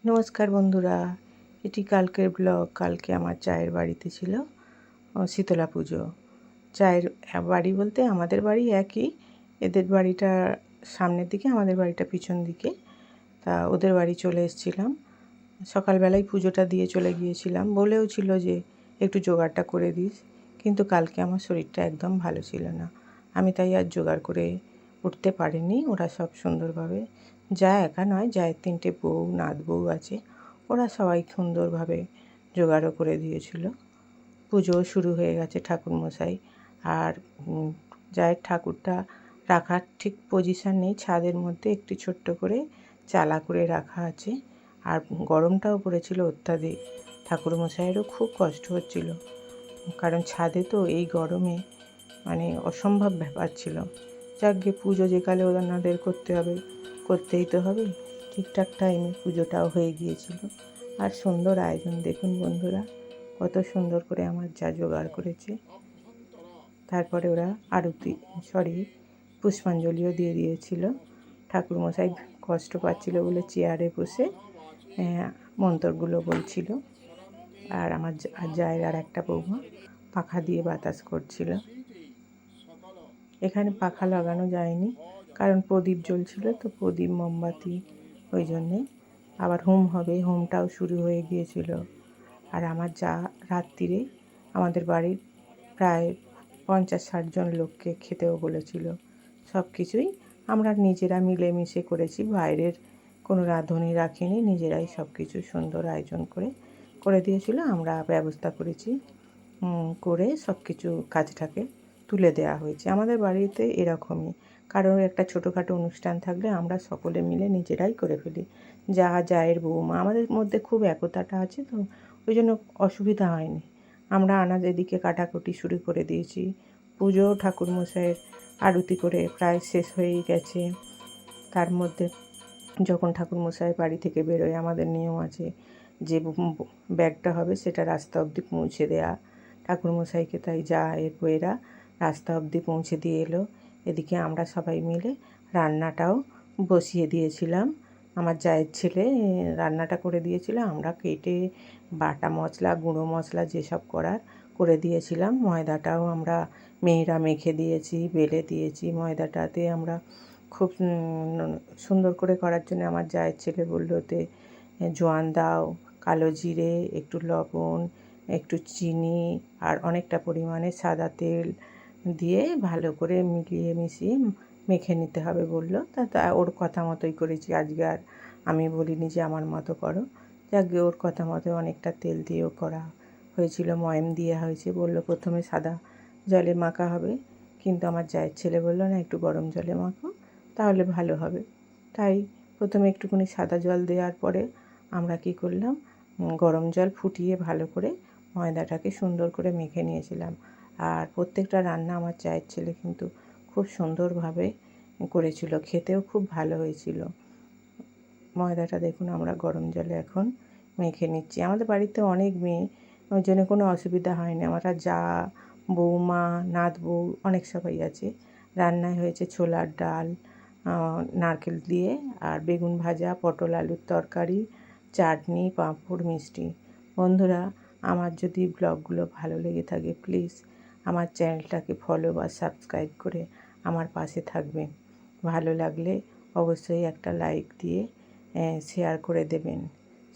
নমস্কার বন্ধুরা, এটি কালকের ব্লগ। কালকে আমার চায়ের বাড়িতে ছিল শীতলা পুজো। চায়ের বাড়ি বলতে আমাদের বাড়ি একই, এদের বাড়িটা সামনের দিকে, আমাদের বাড়িটা পিছন দিকে। তা ওদের বাড়ি চলে এসেছিলাম। সকালবেলায় পুজোটা দিয়ে চলে গিয়েছিলাম, বলেও ছিল যে একটু জোগাড়টা করে দিস, কিন্তু কালকে আমার শরীরটা একদম ভালো ছিল না। আমি তাই আর জোগাড় করে উঠতে পারিনি। ওরা সব সুন্দরভাবে, যা একা নয়, যায়ের 3টে বউ, নাত বউ আছে, ওরা সবাই সুন্দরভাবে জোগাড়ও করে দিয়েছিল। পুজোও শুরু হয়ে গেছে। ঠাকুরমশাই আর জায়ের ঠাকুরটা রাখার ঠিক পজিশান নেই, ছাদের মধ্যে একটি ছোট্ট করে চালা করে রাখা আছে। আর গরমটাও পড়েছিল অত্যাধিক। ঠাকুরমশাইয়েরও খুব কষ্ট হচ্ছিল, কারণ ছাদে তো এই গরমে মানে অসম্ভব ব্যাপার ছিল। যাক গে, পুজো যেকালে ওনাদের করতে হবে, করতেই তো হবে। ঠিকঠাক টাইমে পুজোটাও হয়ে গিয়েছিল। আর সুন্দর আয়োজন দেখুন বন্ধুরা, কত সুন্দর করে আমার যা জোগাড় করেছে। তারপরে ওরা পুষ্পাঞ্জলিও দিয়ে দিয়েছিল। ঠাকুরমশাই কষ্ট পাচ্ছিল বলে চেয়ারে বসে মন্ত্রগুলো বলছিল। আর আমার জায়ের আর একটা বৌমা পাখা দিয়ে বাতাস করছিল। এখানে পাখা লাগানো যায়নি, কারণ প্রদীপ জ্বলছিল তো, প্রদীপ মোমবাতি, ওই জন্যে। আবার হোম হবে, হোমটাও শুরু হয়ে গিয়েছিল। আর আমার যা রাত্রিরে আমাদের বাড়ির প্রায় 50-60 জন লোককে খেতেও বলেছিল। সব কিছুই আমরা নিজেরা মিলেমিশে করেছি, বাইরের কোনো রাঁধুনি রাখিনি, নিজেরাই সব কিছু সুন্দর আয়োজন করে দিয়েছিল। আমরা ব্যবস্থা করেছি, করে সব কিছু কাজটাকে তুলে দেওয়া হয়েছে। আমাদের বাড়িতে এরকমই, কারোর একটা ছোটোখাটো অনুষ্ঠান থাকলে আমরা সকলে মিলে নিজেরাই করে ফেলি। জায়ের বৌমা, আমাদের মধ্যে খুব একতাটা আছে তো, ওই জন্য অসুবিধা হয়নি। আমরা আনাজ এদিকে কাটাকুটি শুরু করে দিয়েছি। পুজো ঠাকুরমশাইয়ের আরতি করে প্রায় শেষ হয়েই গেছে। তার মধ্যে যখন ঠাকুরমশাই বাড়ি থেকে বেরোয়, আমাদের নিয়ম আছে যে ব্যাগটা হবে সেটা রাস্তা অবধি পৌঁছে দেয়া। ঠাকুরমশাইকে তাই জায়ের বউয়েরা রাস্তা অবধি পৌঁছে দিয়ে এলো। এদিকে আমরা সবাই মিলে রান্নাটাও বসিয়ে দিয়েছিলাম। আমার জায়ের ছেলে রান্নাটা করে দিয়েছিল, আমরা কেটে বাটা মশলা, গুঁড়ো মশলা যেসব করার করে দিয়েছিলাম। ময়দাটাও আমরা মেয়েরা মেখে দিয়েছি, বেলে দিয়েছি। ময়দাটাতে আমরা খুব সুন্দর করে করার জন্য আমার জায়ের ছেলে বলল, ওতে জোয়ান দাও, কালো জিরে, একটু লবণ, একটু চিনি আর অনেকটা পরিমাণে সাদা তেল দিয়ে ভালো করে মিলিয়ে মিশিয়ে মেখে নিতে হবে বলল। তা ওর কথা মতোই করেছি আজকে। আর আমি বলিনি যে আমার মতো করো। যাকে ওর কথা মতো অনেকটা তেল দিয়েও করা হয়েছিল, ময়াম দেওয়া হয়েছে। বললো প্রথমে সাদা জলে মাখা হবে, কিন্তু আমার জায়ের ছেলে বললো না, একটু গরম জলে মাখো, তাহলে ভালো হবে। তাই প্রথমে একটুখানি সাদা জল দেওয়ার পরে আমরা কী করলাম, গরম জল ফুটিয়ে ভালো করে ময়দাটাকে সুন্দর করে মেখে নিয়েছিলাম। আর প্রত্যেকটা রান্না আমার জায়ের ছেলে কিন্তু খুব সুন্দরভাবে করেছিল, খেতেও খুব ভালো হয়েছিল। ময়দাটা দেখুন আমরা গরম জলে এখন মেখে নিচ্ছি। আমাদের বাড়িতে অনেক মেয়ে, ওই জন্য কোনো অসুবিধা হয়নি। আমরা যা, বৌমা, নাত বউ, অনেক সবাই আছে। রান্নায় হয়েছে ছোলার ডাল, নারকেল দিয়ে, আর বেগুন ভাজা, পটল আলুর তরকারি, চাটনি, পাঁপড়, মিষ্টি। বন্ধুরা, আমার যদি ব্লগগুলো ভালো লেগে থাকে, প্লিজ আমার চ্যানেলটাকে ফলো বা সাবস্ক্রাইব করে আমার পাশে থাকবেন। ভালো লাগলে অবশ্যই একটা লাইক দিয়ে শেয়ার করে দেবেন।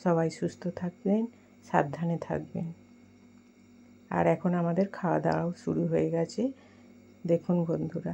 সবাই সুস্থ থাকবেন, সাবধানে থাকবেন। আর এখন আমাদের খাওয়া দাওয়াও শুরু হয়ে গেছে, দেখুন বন্ধুরা।